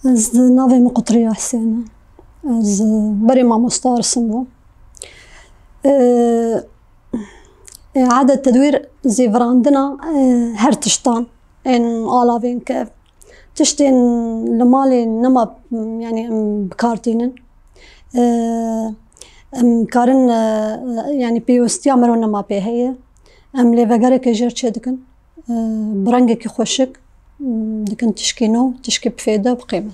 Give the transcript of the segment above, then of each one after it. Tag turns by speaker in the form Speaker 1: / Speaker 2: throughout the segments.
Speaker 1: از ناوی مقطرية حسين از بري ما مستار سمو إعادة تدوير زي فراندنا هر تشتان إن آلافين كيف تشتين لمالي نما يعني بكارتينن كارن يعني بيوستيا مرون نما بهيه ليفاجارك جير تشدكن برنجك خوشك دكن تشكينو تشكي بفيدة بقيمة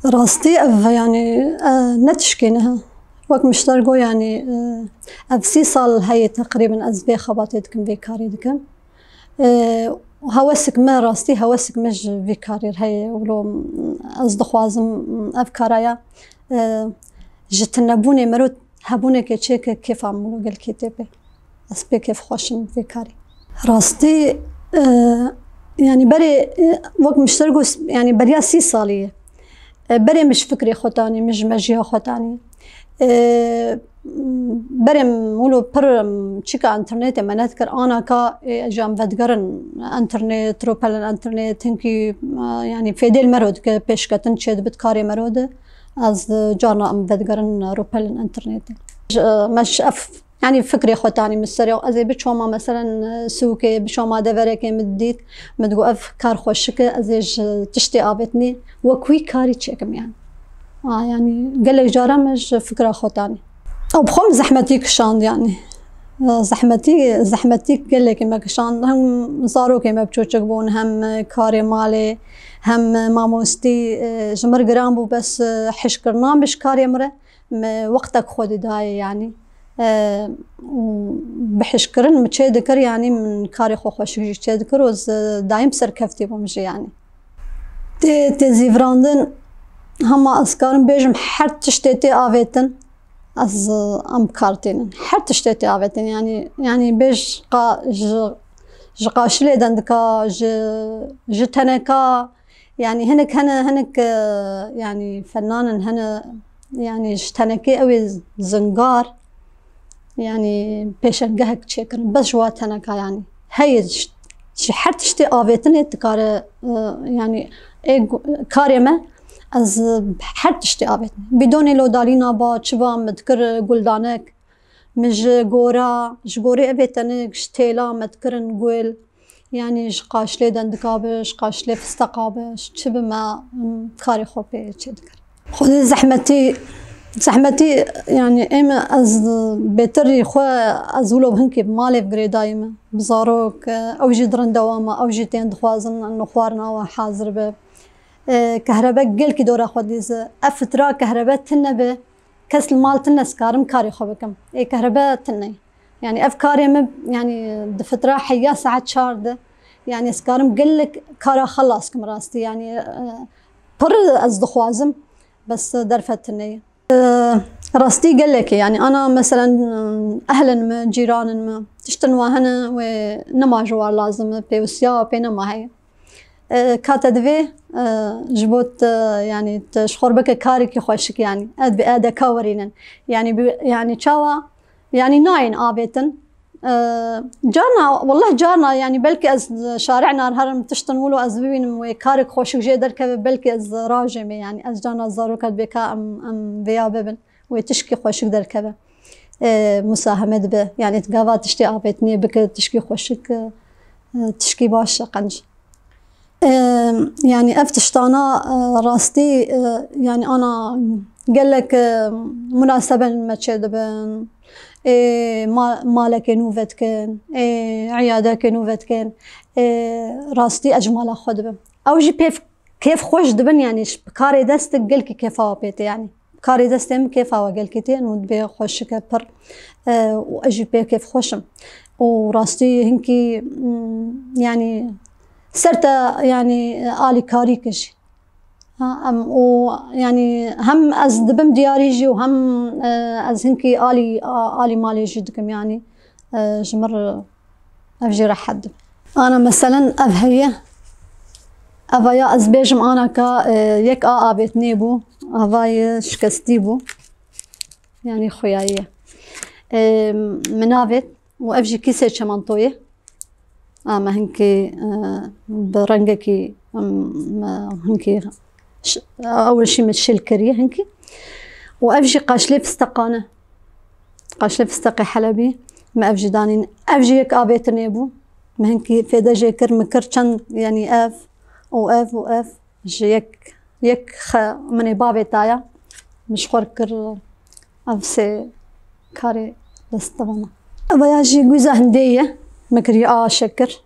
Speaker 1: راستي يعني نتشكينها وقت مشترقو يعني أف 6 هي تقريبا أزبي خباتي دكن فيكاري دكن وهوسك ما راستي هوسك مش فيكاري هي ولو أصدخوازم أفكاريا جتنبوني مرود هبوني كيتشيك كيف عملو قل كتابي أسبي كيف خوشم فيكاري راستي يعني بري وقت مشترقو يعني بريا 6 بري مش فكري خوتاني مش مجيها خوتاني بري مولو بر تشيكا انترنت ما نذكر انا كا جام فدقرن انترنت روبل الانترنت هنكي يعني في ديل مرود كبيشكتن تشد بتكاري مرود از جارنا ام فدقرن روبل الانترنت مش اف يعني فكري خوتاني مستريو ازي بشوما مثلا سوكي بشوما دفرك مديت مدقو اف كار خوشك ازيج تشتي ابتني وكوي كاري تشيكم يعني يعني قال لك جارة مش فكرة خوتاني او بخوم زحمتي كشان يعني زحمتي قال لك ما كشان هم صاروا كيما بتشوتشك بون هم كاري مالي هم ماموستي جمر جرامبو بس حشكرنا مش كاري مره وقتك خودي داي يعني بحشكرن متشي ذكر يعني من كاري خو خوش جي ذكر وز دايم سركفتي بمشي يعني تي زيفراندن هما اسكارن بيجم حر تشتيتي افيتن از ام كارتين حر تشتيتي افيتن يعني بيج قا جقاشلي دندكا جتنكا يعني هنك يعني فنان هنا يعني جتنكي اوي زنقار يعني بيشنقهك تشيكرن بس جواتنكا يعني هي شي حر تشتي افيتن تكار يعني كاريمه از حر تشتي افيتن بدون لو دالينا با تشبا مذكر قلدانك مش جورا جوري افيتن شتيلا مذكرن قول يعني قاشلي دندكابش قاشلي فستقابش تشب ما كاري خوبي تشذكر خذي زحمتي يعني اما از بيتري خو ازولو بهنكي بمالي بقري دايما بزاروك او جدرن دوامه او جيتين دخوازن انه خوارنا وحاضر به كهرباء قل كي دورا خديز افترا كهرباء تنبه كسل مال تنس كارم كاري خوبكم اي كهرباء تني يعني افكاري مب يعني دفترا حيا ساعه شارده يعني سكارم قل لك كارا خلاص كم راستي يعني بر از دخوازم بس درفتني راستي قال لك يعني انا مثلا اهلا ما جيران ما تشتنوا هنا ونما جوار لازم بيوسيا بينما هي كاتدفي جبوت يعني تشخر بك كاري كي خوشك يعني اد بأدا كاورينن يعني تشاوا يعني ناين آبيتن جارنا والله جارنا يعني بلكي از شارعنا الهرم تشتنولو از ببين وكارك خوشك جيدر بلكي از راجمي يعني از جانا زاروكات بكا ام بيا ببن وتشكي خوشك دركبه مساهمة به يعني تقاوا تشتي آبيتني بك تشكي خوشك تشكي باش قنج يعني افتشتانا راستي يعني انا قال لك مناسبة ما تشدبن مالك نوفتكن عيادك نوفتكن راستي اجمل خدبن او جي كيف خوش دبن يعني بكاري دستك قلك كيف بيت يعني بكاري دستم كيف قلكتي انه بي خوش كبر واجي بي كيف خوشم وراستی هنکی يعني سرت يعني آلی کاری کش و يعني هم از دبم دیاریجی و هم از هنکی آلی مالی جدكم يعني جمر افجي راح حد انا مثلا افهيه افايا از بيجم انا كا يك ابيتني بو افاي شكستي بو يعني خويايه منافت وافجي كيسه شمانطويه ما هنكي برنجكي هنكي اول شي متشيل كريه هنكي، وافجي قاشلي فستقانه، قاشلي فستقي حلبي ما افجي دانين افجي يك ابيت نيبو ما هنكي فيدا جيكر مكر كان يعني اف واف جي يك مني بابي تايا مش خوركر افسي كاري دستبنا ابياجي جوزة هندية مكري شكر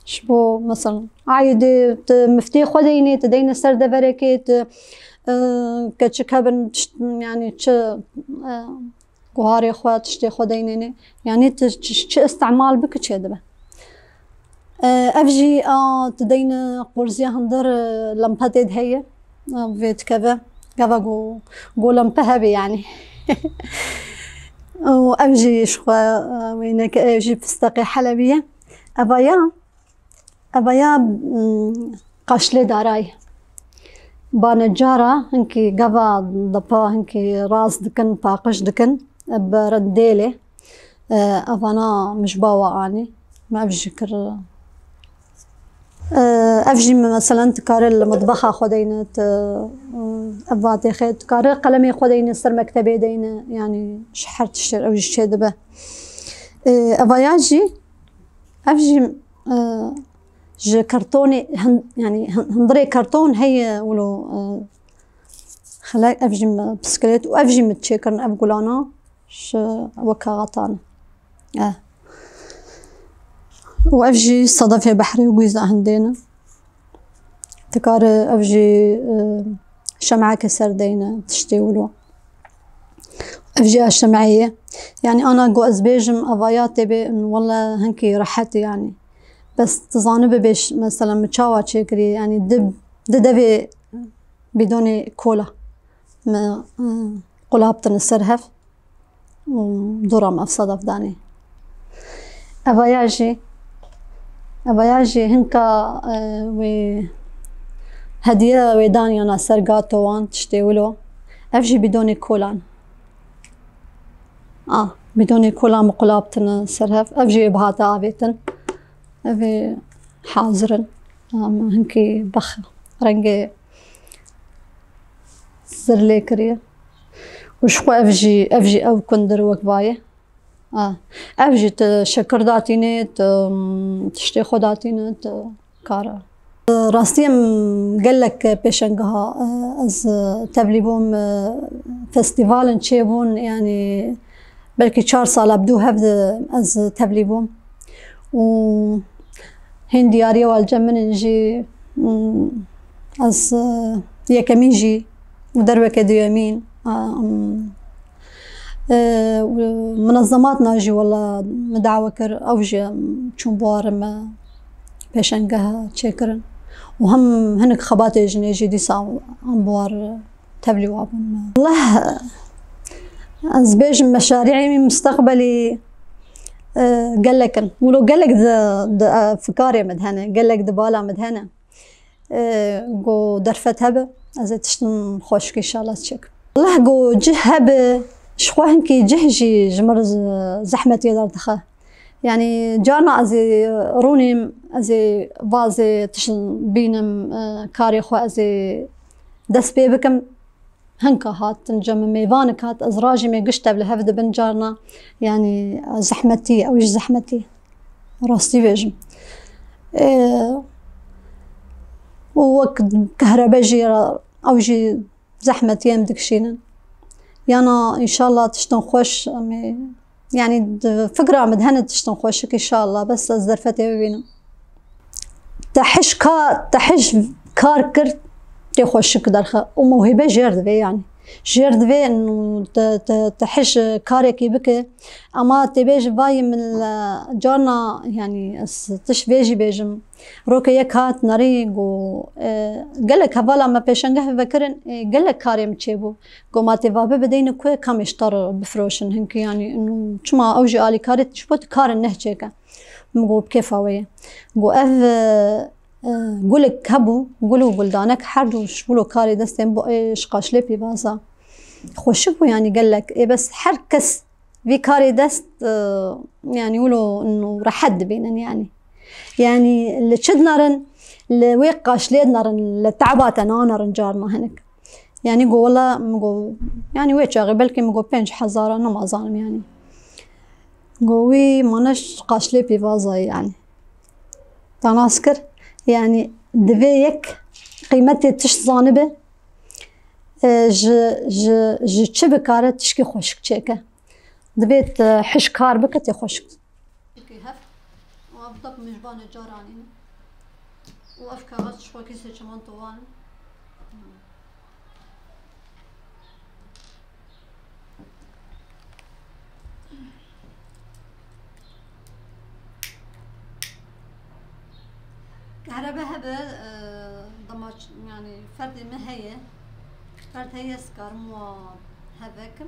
Speaker 1: شبو مثلا عايدة مفتي خديني تدين سردة بركيت كتشكابن يعني تش قهاري خوات تشتي خديني يعني تش استعمال بك تشدبه افجي تدين قرزيا هندر لمبتد هي فيت كذا قو لمبها بي يعني وأبجي شخوا وينك أجي فستقي حلبية أبايا قاشلي داراي بانجارة هنكي قفا ضبا هنكي راس دكن باقش دكن برديلي أفانا مش باوا أني ما أبجي كر أفجي مثلا تكار المطبخة خدينت أباتي خيط تكار قلمي خديني سر مكتبي دينا يعني شحرت الشر أو الشي دبه أفاياجي أفجي جي كرتوني يعني هندري كرتون هي ولو خلاك أفجي بسكليت وأفجي متشكرن أبقولانا ش وكا غطانا وأفجي صدفة بحري وجوزة عندنا تكار أفجي شمعة كسر دينا تشتيولو أفجي الشمعية يعني أنا جو أزبيجم أفاياتي بإن والله هنكي راحتي يعني بس تظانب بيش مثلا متشاوى تشكري يعني دبي بدون كولا ما قلابة السرهف ودورم أفصدف داني أباياجي هنكا هدية ويداني أنا سرقاتو وان تشتيولو أفجي بدون كولان بدون كولان مقلابتن سرهف أفجي بهاتا آبيتن أفي حاضرن هنكي بخ رنجي زرلي كريه وشخو أفجي أو كندر وكباية أفجي تشكر داتيني تشتي خداتيني كارا راستيم قالك بيشنقها از تبليبوم فستيفال تشيبون يعني بلكي 4 سال بدو هفد از تبليبوم و هين دياريا والجمن نجي از يكميجي ودربك ديامين منظمات ناجي والله مدعوكر أوجي تشومبوار ما بيشنقها تشكرن وهم هنك خباتي جنيجي دي ساو أنبوار تبلي وابن والله أزبيج مشاريعي من مستقبلي قالك ولو قالك فكاري مدهنة قالك دبالا مدهنة قو درفت هبه أزي تشتن خوشك إن شاء الله تشك والله قو جه هبه شخوه هنكي جهجي جمر زحمتي دار دخه يعني جانا أزي رونيم أزي بازي تشن بينم كاري خو أزي دس بيبكم هنكا هات تنجم ميفانك هات أزراجي مي قشتة بلهفد بن جارنا يعني زحمتي أو إيش زحمتي راستي بيجم ووقت كهرباء جي أو جي زحمتي يمدكشينا يعني إن شاء الله تشتن خوش يعني فكرة مدهنة تشتن خوشك إن شاء الله بس أزدرفتي بينا تحش كار كرت تخوشك درخة وموهبة جردفي يعني جردفي إنه تحش كاريكي بك أما تبيج باي من جارنا يعني تشبيجي بيجم روك يكات نريق و قالك هفالا ما بيشنقه بكرن قالك كاري متشيبو قو ما تفابي بدين كوي كم يشتر بفروشن هنك يعني إنه شما أوجي آلي كاري تشبوت كارن نهجيكا مقو بكيفاوية قو قولك هبو قولوا بلدانك حرج قولوا كاري دستين بو ايش قاشلي في بازا خوشبو يعني قالك إيه بس حركس في كاري دست يعني يقولوا انه راح حد بينن يعني اللي تشدنارن لويقاش ليد نار تعبات أنا رنجار ما هنك يعني قولا مقو يعني ويتشاغي بلكي مقو بينج حزارة أنا ما ظالم يعني قوي مناش قاش لي بيفازاي يعني تناسكر يعني دفيك قيمتي تش ظانبه ج تشبكارة تشكي خوشك تشيكه دبيت حشكار بكتي خوشك كي هف وأبطب مجبان جاراني وأفكار شوي كيسة كمان طوال كهرباء هذا ضماش يعني فرد ما هي فرد هي سكر مو هذاك